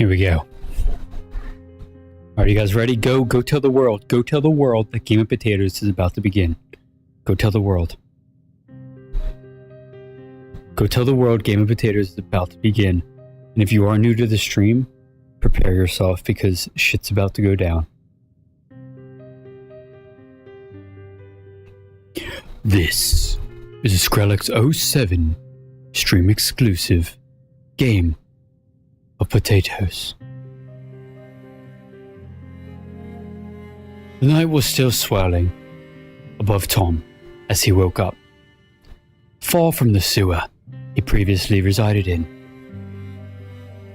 Here we go. Are you guys ready? Go tell the world. Go tell the world that Game of Potatoes is about to begin. Go tell the world. Go tell the world Game of Potatoes is about to begin. And if you are new to the stream, prepare yourself because shit's about to go down. This is a Skrillex 07 stream exclusive Game of Potatoes. The night was still swirling above Tom as he woke up, far from the sewer he previously resided in.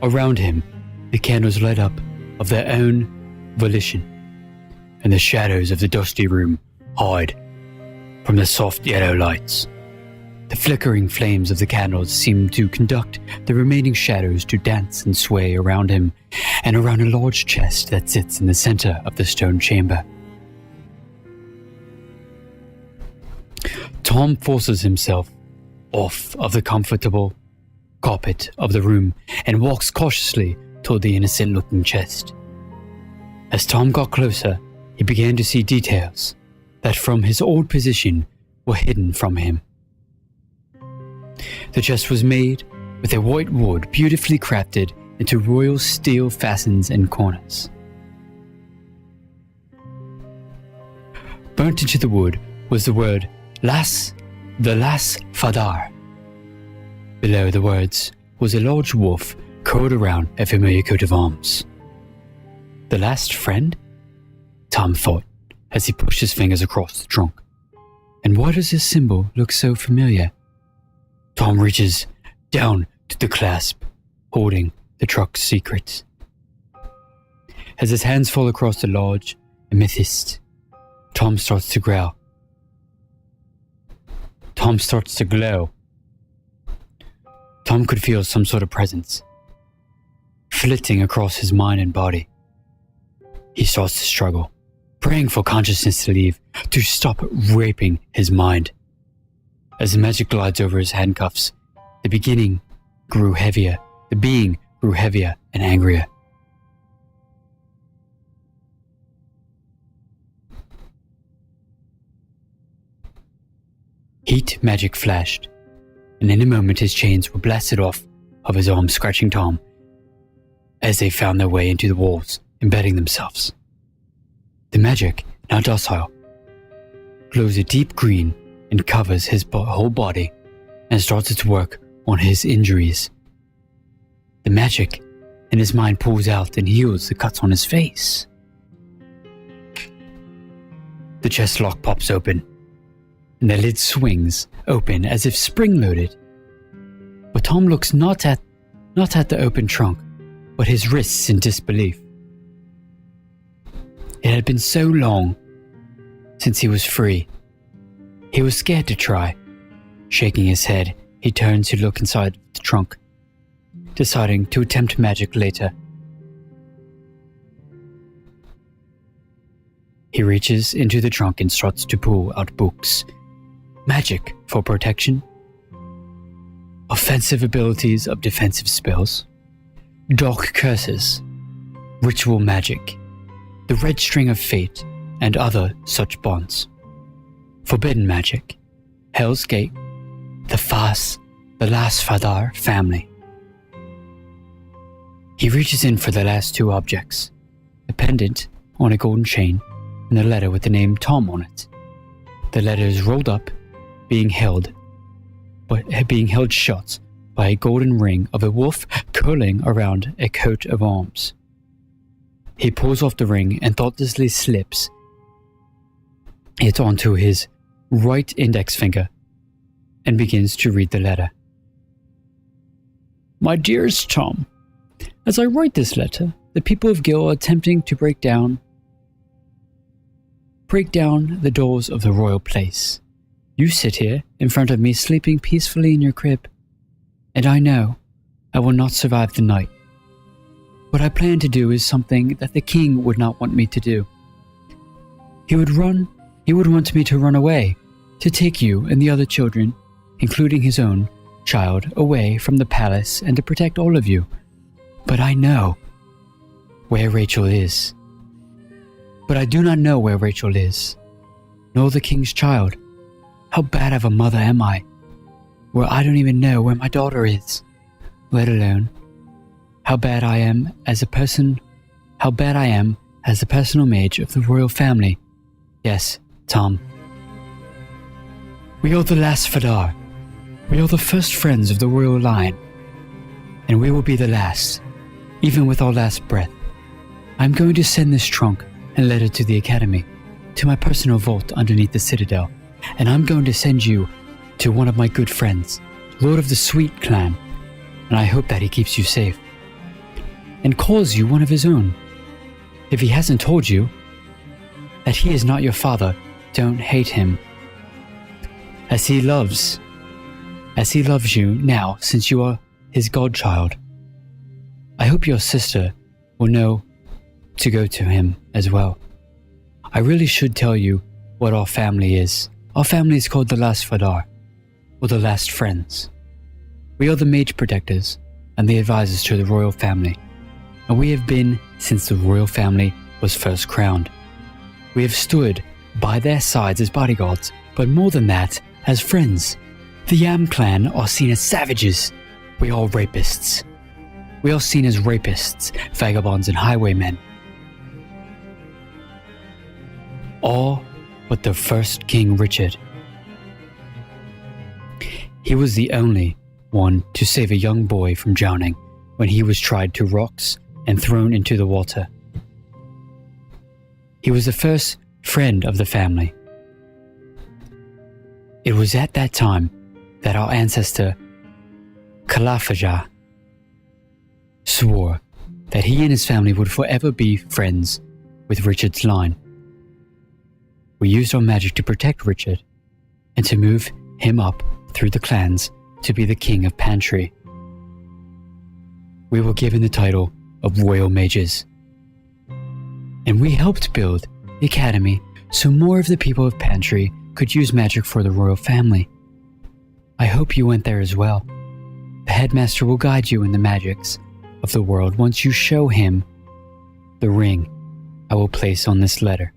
Around him, the candles lit up of their own volition, and the shadows of the dusty room hide from the soft yellow lights. The flickering flames of the candles seemed to conduct the remaining shadows to dance and sway around him and around a large chest that sits in the center of the stone chamber. Tom forces himself off of the comfortable carpet of the room and walks cautiously toward the innocent-looking chest. As Tom got closer, he began to see details that from his old position were hidden from him. The chest was made with a white wood beautifully crafted into royal steel facets and corners. Burnt into the wood was the word the Las Fadar. Below the words was a large wolf curled around a familiar coat of arms. The last friend? Tom thought as he pushed his fingers across the trunk. And why does this symbol look so familiar? Tom reaches down to the clasp, holding the trunk's secrets. As his hands fall across the large amethyst, Tom starts to growl. Tom starts to glow. Tom could feel some sort of presence flitting across his mind and body. He starts to struggle, praying for consciousness to leave, to stop raping his mind. As the magic glides over his handcuffs, the being grew heavier and angrier. Heat magic flashed, and in a moment his chains were blasted off of his arms, scratching Tom as they found their way into the walls, embedding themselves. The magic, now docile, glows a deep green and covers his whole body and starts its work on his injuries. The magic in his mind pulls out and heals the cuts on his face. The chest lock pops open, and the lid swings open as if spring-loaded. But Tom looks not at the open trunk, but his wrists in disbelief. It had been so long since he was free. He was scared to try. Shaking his head, he turned to look inside the trunk, deciding to attempt magic later. He reaches into the trunk and starts to pull out books. Magic for protection, offensive abilities of defensive spells, dark curses, ritual magic, the red string of fate, and other such bonds. Forbidden magic, Hell's Gate, the Las Fadar family. He reaches in for the last two objects, a pendant on a golden chain and a letter with the name Tom on it. The letter is rolled up, being held shut by a golden ring of a wolf curling around a coat of arms. He pulls off the ring and thoughtlessly slips it onto his right index finger and begins to read the letter. My dearest Tom, as I write this letter, the people of Gil are attempting to break down the doors of the royal place. You sit here in front of me sleeping peacefully in your crib, and I know I will not survive the night. What I plan to do is something that the king would not want me to do. He would want me to run away, to take you and the other children, including his own child, away from the palace and to protect all of you. But I know where Rachel is. But I do not know where Rachel is, nor the king's child. How bad of a mother am I, where I don't even know where my daughter is, let alone how bad I am as the personal mage of the royal family. Yes, Tom. We are the last Fadar. We are the first friends of the royal line, and we will be the last, even with our last breath. I'm going to send this trunk and letter to the Academy, to my personal vault underneath the Citadel, and I'm going to send you to one of my good friends, Lord of the Sweet Clan, and I hope that he keeps you safe, and calls you one of his own. If he hasn't told you that he is not your father, don't hate him, as he loves you now since you are his godchild. I hope your sister will know to go to him as well. I really should tell you what our family is. Our family is called the Last Fadar, or the Last Friends. We are the mage protectors and the advisors to the royal family, and we have been since the royal family was first crowned. We have stood by their sides as bodyguards, but more than that, as friends. The Yam clan are seen as savages. We are rapists. We are seen as rapists, vagabonds, and highwaymen. All but the first King Richard. He was the only one to save a young boy from drowning when he was tied to rocks and thrown into the water. He was the first friend of the family. It was at that time that our ancestor Kalafajah swore that he and his family would forever be friends with Richard's line. We used our magic to protect Richard and to move him up through the clans to be the king of Pantry. We were given the title of Royal Mages, and we helped build the academy so more of the people of Pantry could use magic for the royal family. I hope you went there as well. The headmaster will guide you in the magics of the world once you show him the ring I will place on this letter.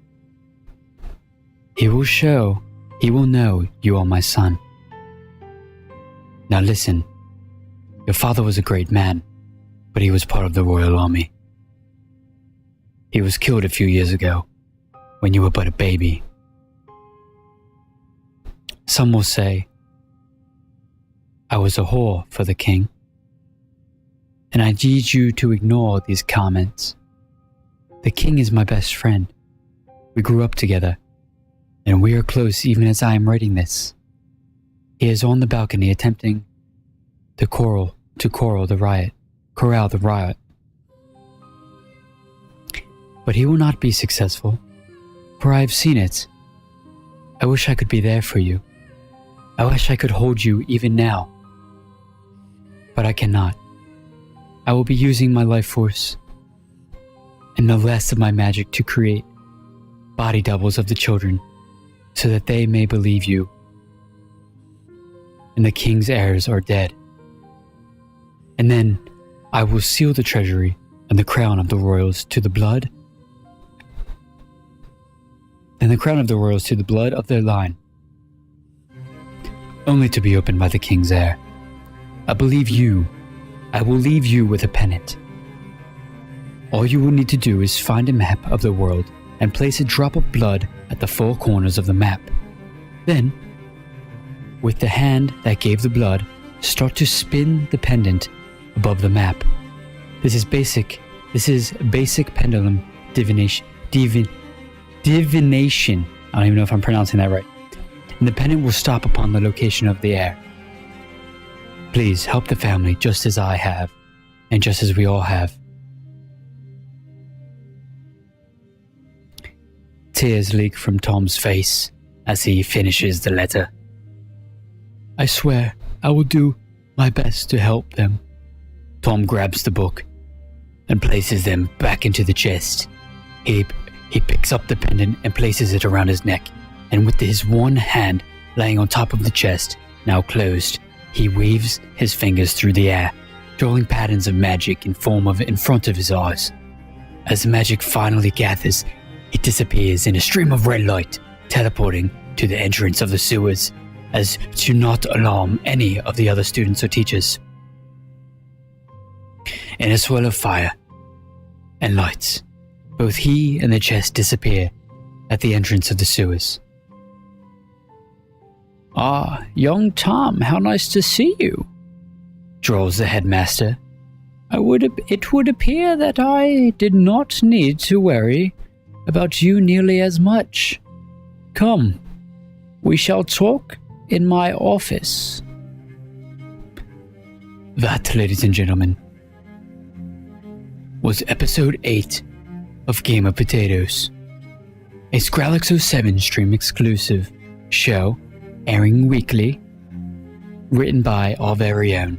He will know you are my son. Now listen, your father was a great man, but he was part of the royal army. He was killed a few years ago, when you were but a baby. Some will say, I was a whore for the king, and I need you to ignore these comments. The king is my best friend. We grew up together, and we are close even as I am writing this. He is on the balcony attempting to corral the riot. But he will not be successful, for I have seen it. I wish I could be there for you. I wish I could hold you even now. But I cannot. I will be using my life force and the last of my magic to create body doubles of the children so that they may believe you and the king's heirs are dead. And then I will seal the treasury and the crown of the royals to the blood of their line, only to be opened by the king's heir. I will leave you with a pennant. All you will need to do is find a map of the world and place a drop of blood at the four corners of the map. Then, with the hand that gave the blood, start to spin the pendant above the map. This is basic pendulum divination. I don't even know if I'm pronouncing that right. And the pendant will stop upon the location of the heir. Please help the family just as I have, and just as we all have. Tears leak from Tom's face as he finishes the letter. I swear I will do my best to help them. Tom grabs the book and places them back into the chest. He picks up the pendant and places it around his neck, and with his one hand laying on top of the chest, now closed, he waves his fingers through the air, drawing patterns of magic in front of his eyes. As the magic finally gathers, it disappears in a stream of red light, teleporting to the entrance of the sewers, as to not alarm any of the other students or teachers. In a swirl of fire and lights, both he and the chest disappear at the entrance of the sewers. "Ah, young Tom, how nice to see you," drawls the headmaster. It would appear that I did not need to worry about you nearly as much. Come, we shall talk in my office." That, ladies and gentlemen, was episode 8 of Game of Potatoes, a Skrillex07 stream exclusive show airing weekly, written by our very own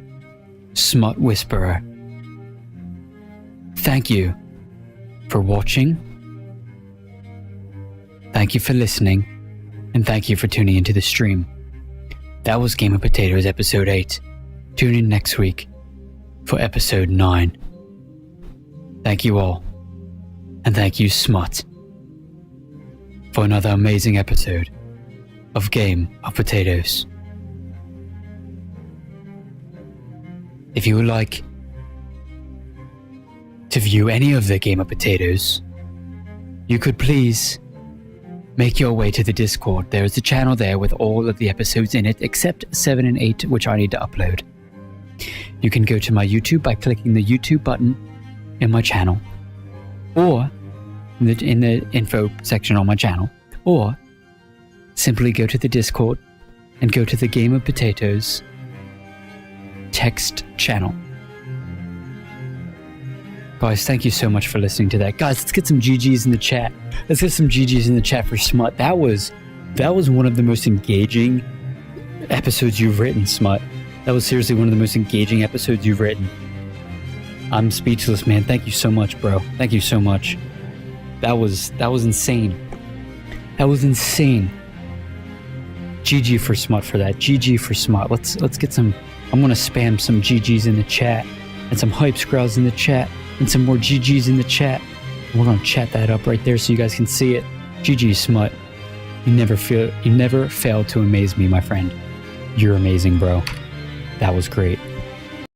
Smut Whisperer. Thank you for watching, thank you for listening, and thank you for tuning into the stream. That was Game of Potatoes episode 8. Tune in next week for episode 9. Thank you all, and thank you Smut for another amazing episode of Game of Potatoes. If you would like to view any of the Game of Potatoes, you could please make your way to the Discord. There is a channel there with all of the episodes in it, except 7 and 8, which I need to upload. You can go to my YouTube by clicking the YouTube button in my channel, or in the info section on my channel, or simply go to the Discord and go to the Game of Potatoes text channel. Guys, thank you so much for listening to that. Guys, let's get some GGs in the chat. Let's get some GGs in the chat for Smut. That was one of the most engaging episodes you've written, Smut. That was seriously one of the most engaging episodes you've written. I'm speechless, man. Thank you so much, bro. Thank you so much. That was insane. That was insane. GG for Smut for that. GG for Smut. Let's get some. I'm gonna spam some GGs in the chat and some hype scrolls in the chat and some more GGs in the chat. We're gonna chat that up right there so you guys can see it. GG Smut. You never fail to amaze me, my friend. You're amazing, bro. That was great.